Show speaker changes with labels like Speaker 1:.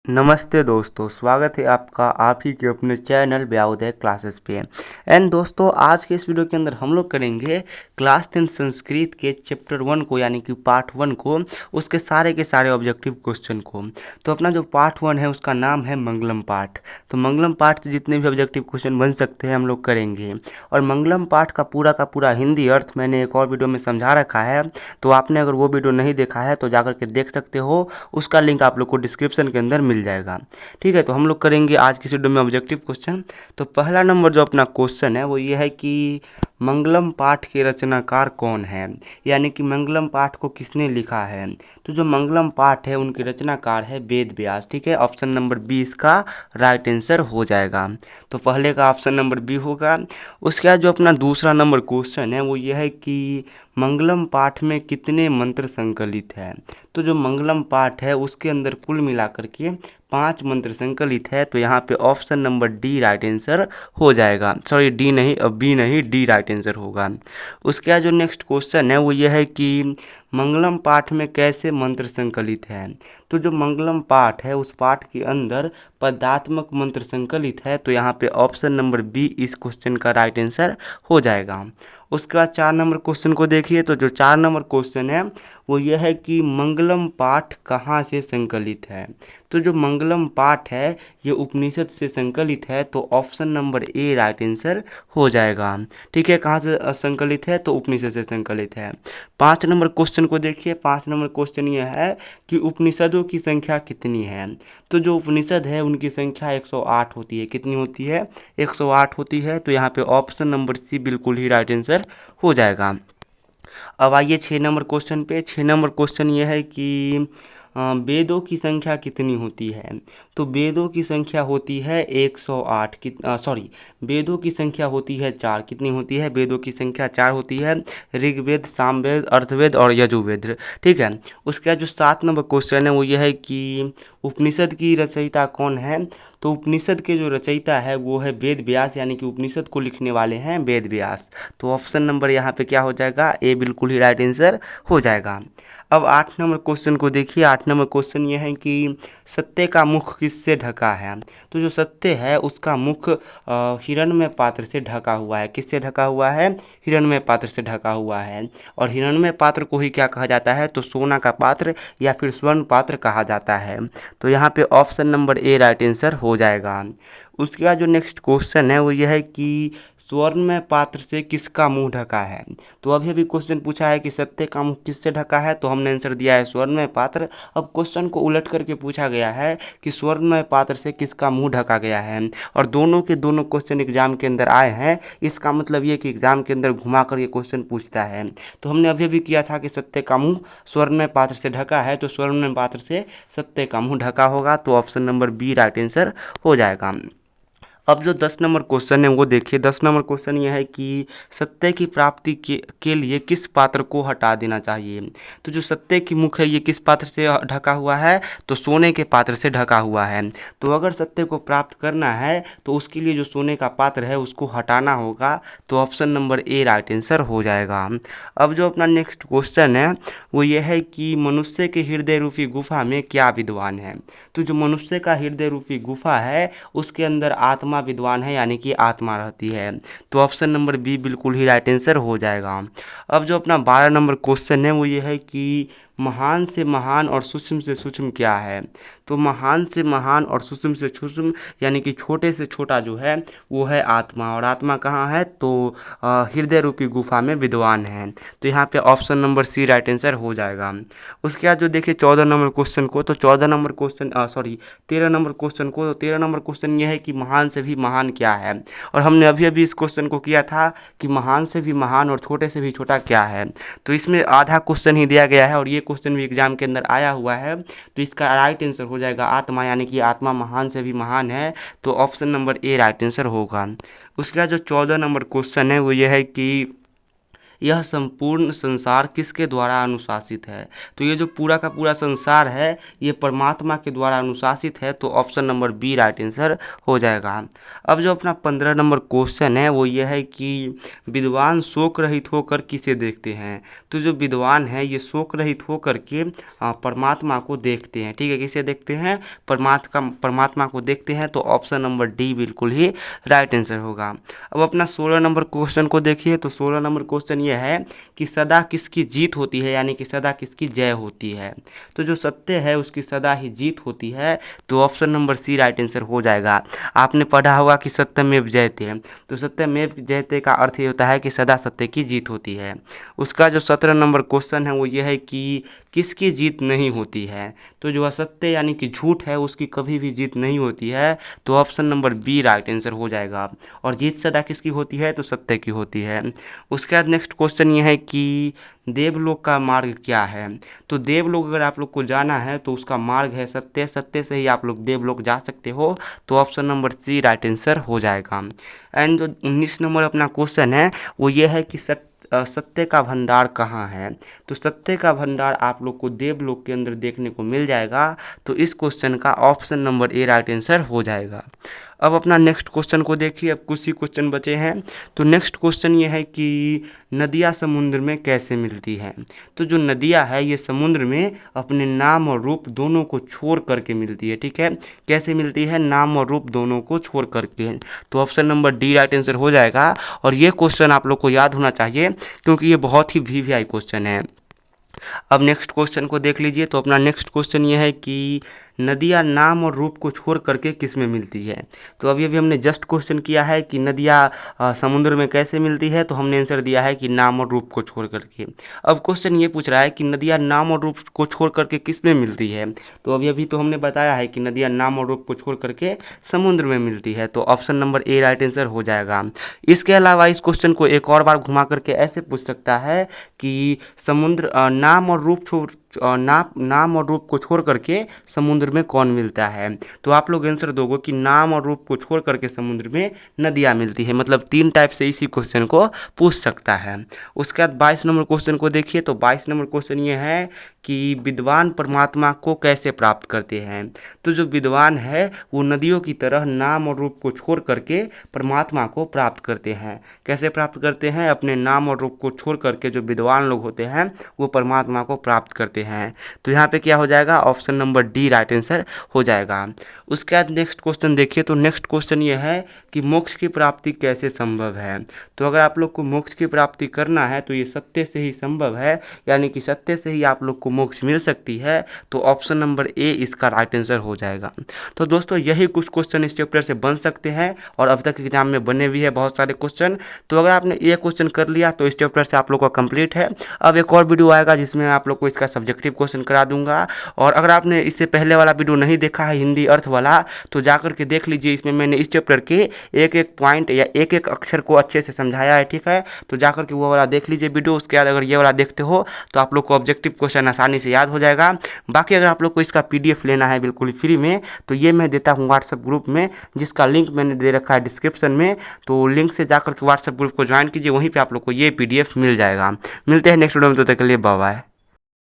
Speaker 1: नमस्ते दोस्तों, स्वागत है आपका आप ही के अपने चैनल व्याउदय क्लासेस पे। एंड दोस्तों, आज के इस वीडियो के अंदर हम लोग करेंगे क्लास 10 संस्कृत के चैप्टर 1 को, यानी कि पार्ट 1 को, उसके सारे के सारे ऑब्जेक्टिव क्वेश्चन को। तो अपना जो पार्ट 1 है उसका नाम है मंगलम पाठ। तो मंगलम पाठ से जितने भी ऑब्जेक्टिव क्वेश्चन बन सकते हैं हम लोग करेंगे। और मंगलम पाठ का पूरा हिंदी अर्थ मैंने एक और वीडियो में समझा रखा है, तो आपने अगर वो वीडियो नहीं देखा है तो जाकर के देख सकते हो। उसका लिंक आप लोग को डिस्क्रिप्शन के अंदर मिल जाएगा। ठीक है, तो हम लोग करेंगे आज की वीडियो में ऑब्जेक्टिव क्वेश्चन। तो पहला नंबर जो अपना क्वेश्चन है वो ये है कि मंगलम पाठ के रचनाकार कौन है, यानी कि मंगलम पाठ को किसने लिखा है। तो जो मंगलम पाठ है उनके रचनाकार है वेद व्यास। ठीक है, ऑप्शन नंबर 20 का राइट आंसर हो जाएगा। तो पहले का ऑप्शन नंबर बी होगा। उसके बाद जो अपना दूसरा नंबर क्वेश्चन है वो ये है कि मंगलम पाठ में कितने मंत्र संकलित हैं। तो जो मंगलम पाठ है उसके अंदर कुल मिलाकर के 5 मंत्र संकलित है। तो यहाँ पे option number D right answer हो जाएगा। सॉरी, डी नहीं, बी नहीं, डी राइट आंसर होगा। उसके बाद जो नेक्स्ट क्वेश्चन है वो ये है कि मंगलम पाठ में कैसे मंत्र संकलित है। तो जो मंगलम पाठ है उस पाठ के अंदर पदात्मक मंत्र संकलित है। तो यहाँ पे ऑप्शन नंबर बी इस क्वेश्चन का राइट आंसर हो जाएगा। उसके बाद 4 नंबर क्वेश्चन को देखिए। तो जो 4 नंबर क्वेश्चन है वो यह है कि मंगलम पाठ कहाँ से संकलित है। तो जो मंगलम पाठ है ये उपनिषद से संकलित है। तो option number A right answer हो जाएगा। ठीक है, कहाँ से संकलित है, तो उपनिषद से संकलित है। 5 नंबर क्वेश्चन को देखिए। 5 नंबर क्वेश्चन ये है कि उपनिषदों की संख्या कितनी है। तो जो उपनिषद है उनकी संख्या 108 होती है। कितनी होती है, 108 होती है। तो यहाँ पे ऑप्शन नंबर सी बिल्कुल ही राइट आंसर हो जाएगा। अब आइए 6 नंबर क्वेश्चन पे। 6 नंबर क्वेश्चन ये है कि वेदों की संख्या कितनी होती है। तो वेदों की संख्या होती है 108। सॉरी, वेदों की संख्या होती है 4। कितनी होती है, वेदों की संख्या 4 होती है। ऋग्वेद, सामवेद, अर्थवेद और यजुर्वेद। ठीक है। उसके बाद जो 7 नंबर क्वेश्चन है वो ये है कि उपनिषद की रचयिता कौन है। तो उपनिषद के जो रचयिता है वो है वेद व्यास, यानी कि उपनिषद को लिखने वाले हैं वेद व्यास। तो ऑप्शन नंबर यहाँ पे क्या हो जाएगा, ए बिल्कुल ही राइट आंसर हो जाएगा। अब 8 नंबर क्वेश्चन को देखिए। 8 नंबर क्वेश्चन ये है कि सत्य का मुख किससे ढका है। तो जो सत्य है उसका मुख हिरण्मय पात्र से ढका हुआ है। किससे ढका हुआ है, हिरण्मय पात्र से ढका हुआ है। और हिरण्मय पात्र को ही क्या कहा जाता है, तो सोना का पात्र या फिर स्वर्ण पात्र कहा जाता है। तो यहाँ पे option number A right answer हो जाएगा। उसके बाद जो नेक्स्ट क्वेश्चन है वो यह है कि स्वर्णमय पात्र से किसका मुंह ढका है। तो अभी अभी क्वेश्चन पूछा है कि सत्य का मुंह किससे ढका है, तो हमने आंसर दिया है स्वर्णमय पात्र। अब क्वेश्चन को उलट करके पूछा गया है कि स्वर्णमय पात्र से किसका मुंह ढका गया है। और दोनों के दोनों क्वेश्चन एग्जाम के अंदर आए हैं। इसका मतलब ये कि एग्जाम के अंदर घुमा कर ये क्वेश्चन पूछता है। तो हमने अभी अभी किया था कि सत्य का मुंह स्वर्णमय पात्र से ढका है। तो स्वर्णमय पात्र से सत्य का मुंह ढका होगा। तो option number B right answer हो जाएगा। अब जो 10 नंबर क्वेश्चन है वो देखिए। 10 नंबर क्वेश्चन ये है कि सत्य की प्राप्ति के लिए किस पात्र को हटा देना चाहिए। तो जो सत्य की मुख है ये किस पात्र से ढका हुआ है, तो सोने के पात्र से ढका हुआ है। तो अगर सत्य को प्राप्त करना है तो उसके लिए जो सोने का पात्र है उसको हटाना होगा। तो option number A right answer हो जाएगा। अब जो अपना नेक्स्ट क्वेश्चन है वो ये है कि मनुष्य के हृदय रूपी गुफा में क्या विद्वान है। तो जो मनुष्य का हृदय रूपी गुफा है उसके अंदर आत्मा विद्वान है, यानी कि आत्मा रहती है। तो ऑप्शन नंबर बी बिल्कुल ही राइट आंसर हो जाएगा। अब जो अपना 12 नंबर क्वेश्चन है वो ये है कि महान से महान और सूक्ष्म से सूक्ष्म क्या है। तो महान से महान और सूक्ष्म से सूक्ष्म यानी कि छोटे से छोटा जो है वो है आत्मा। और आत्मा कहाँ है, तो हृदय रूपी गुफा में विद्वान है। तो यहाँ पे option number C right answer हो जाएगा। उसके बाद जो देखिए 14 नंबर क्वेश्चन को। तो 14 number question sorry 13 number question को। तो 13 नंबर क्वेश्चन ये है कि महान से भी महान क्या है। और हमने अभी अभी इस क्वेश्चन को किया था कि महान से भी महान और छोटे से भी छोटा क्या है। तो इसमें आधा क्वेश्चन ही दिया गया है और ये क्वेश्चन भी एग्जाम के अंदर आया हुआ है। तो इसका राइट आंसर हो जाएगा आत्मा, यानी कि आत्मा महान से भी महान है। तो option number A right answer होगा। उसके बाद जो 14 नंबर क्वेश्चन है वो ये है कि यह संपूर्ण संसार किसके द्वारा अनुशासित है? तो ये जो पूरा का पूरा संसार है ये परमात्मा के द्वारा अनुशासित है, तो option number B right answer हो जाएगा। अब जो अपना 15 नंबर क्वेश्चन है वो ये है कि विद्वान शोक रहित होकर किसे देखते हैं? तो जो विद्वान है ये शोक रहित होकर के परमात्मा को देखते हैं। ठीक है, किसे देखते हैं? परमात्मा को देखते हैं, तो ऑप्शन नंबर डी बिल्कुल ही राइट आंसर होगा। अब अपना 16 नंबर क्वेश्चन को देखिए, तो 16 नंबर क्वेश्चन ये है कि सदा किसकी जीत होती है, यानी कि सदा किसकी जय होती है? तो जो सत्य है उसकी सदा ही जीत होती है, तो option number C right answer हो जाएगा। आपने पढ़ा होगा कि सत्यमेव जयते, तो सत्यमेव जयते का अर्थ ये होता है कि सदा सत्य की जीत होती है। उसका जो 17 नंबर क्वेश्चन है वो ये है कि किसकी जीत नहीं होती है? तो जो असत्य यानी कि झूठ है उसकी कभी भी जीत नहीं होती है, तो option number B right answer हो जाएगा। और जीत सदा किसकी होती है? तो सत्य की होती है। उसके बाद नेक्स्ट क्वेश्चन ये है कि देवलोक का मार्ग क्या है? तो देवलोक अगर आप लोग को जाना है तो उसका मार्ग है सत्य, सत्य से ही आप लोग देवलोक जा सकते हो, तो option number C right answer हो जाएगा। एंड जो 19 नंबर अपना क्वेश्चन है वो ये है कि सत्य का भंडार कहाँ है? तो सत्य का भंडार आप लोग को देवलोक के अंदर देखने को मिल जाएगा, तो इस क्वेश्चन का option number A right answer हो जाएगा। अब अपना नेक्स्ट क्वेश्चन को देखिए, अब कुछ ही क्वेश्चन बचे हैं। तो नेक्स्ट क्वेश्चन ये है कि नदियाँ समुद्र में कैसे मिलती हैं? तो जो नदियाँ है ये समुद्र में अपने नाम और रूप दोनों को छोड़ करके मिलती है। ठीक है, कैसे मिलती है? नाम और रूप दोनों को छोड़ करके, तो option number D right answer हो जाएगा। और ये क्वेश्चन आप लोग को याद होना चाहिए क्योंकि ये बहुत ही वीवीआई क्वेश्चन है। अब नेक्स्ट क्वेश्चन को देख लीजिए, तो अपना नेक्स्ट क्वेश्चन ये है कि नदियाँ नाम और रूप को छोड़ करके किस में मिलती है? तो अभी हमने जस्ट क्वेश्चन किया है कि नदियाँ समुद्र में कैसे मिलती है, तो हमने आंसर दिया है कि नाम और रूप को छोड़ करके। अब क्वेश्चन ये पूछ रहा है कि नदियाँ नाम और रूप को छोड़ करके किस में मिलती है? तो अभी तो हमने बताया है कि नदियाँ नाम और रूप को छोड़ करके समुद्र में मिलती है, तो option number A right answer हो जाएगा। इसके अलावा इस क्वेश्चन को एक और बार घुमा करके ऐसे पूछ सकता है कि समुद्र नाम और रूप को छोड़ करके समुद्र में कौन मिलता है? तो आप लोग आंसर दोगे कि नाम और रूप को छोड़ करके समुद्र में नदियाँ मिलती है। मतलब 3 टाइप से इसी क्वेश्चन को पूछ सकता है। उसके बाद 22 नंबर क्वेश्चन को देखिए, तो 22 नंबर क्वेश्चन ये है कि विद्वान परमात्मा को कैसे प्राप्त करते हैं? तो जो विद्वान है वो नदियों की तरह नाम और रूप को छोड़ करके परमात्मा को प्राप्त करते हैं। कैसे प्राप्त करते हैं? अपने नाम और रूप को छोड़ करके जो विद्वान लोग होते हैं वो परमात्मा को प्राप्त करते हैं। तो यहाँ पे क्या हो जाएगा? Option number D right answer हो जाएगा। उसके बाद नेक्स्ट क्वेश्चन देखिए, तो नेक्स्ट क्वेश्चन ये है कि मोक्ष की प्राप्ति कैसे संभव है? तो अगर आप लोग को मोक्ष की प्राप्ति करना है तो ये सत्य से ही संभव है, यानी कि सत्य से ही आप लोग को मोक्ष मिल सकती है, तो ऑप्शन नंबर ए इसका राइट आंसर हो जाएगा। तो दोस्तों यही कुछ क्वेश्चन इस चैप्टर से बन सकते हैं और अब तक एग्जाम में बने भी है बहुत सारे क्वेश्चन। तो अगर आपने ये क्वेश्चन कर लिया तो इस चैप्टर से आप लोग का कंप्लीट है। अब एक और वीडियो आएगा जिसमें आप लोग को इसका सब्जेक्टिव क्वेश्चन करा दूंगा। और अगर आपने इससे पहले वाला वीडियो नहीं देखा है हिंदी अर्थ वाला, तो जाकर के देख लीजिए। इसमें मैंने इस चैप्टर के एक एक पॉइंट या एक एक अक्षर को अच्छे से समझाया है। ठीक है, तो जाकर के वो वाला देख लीजिए वीडियो। उसके बाद अगर ये वाला देखते हो तो आप लोग को ऑब्जेक्टिव क्वेश्चन आसानी से याद हो जाएगा। बाकी अगर आप लोग को इसका PDF लेना है बिल्कुल फ्री में, तो ये मैं देता हूँ व्हाट्सएप ग्रुप में, जिसका लिंक मैंने दे रखा है डिस्क्रिप्शन में। तो लिंक से जाकर के व्हाट्सएप ग्रुप को ज्वाइन कीजिए, वहीं पर आप लोग को ये PDF मिल जाएगा। मिलते हैं नेक्स्ट वीडियो में, तो तक के लिए बाय बाय।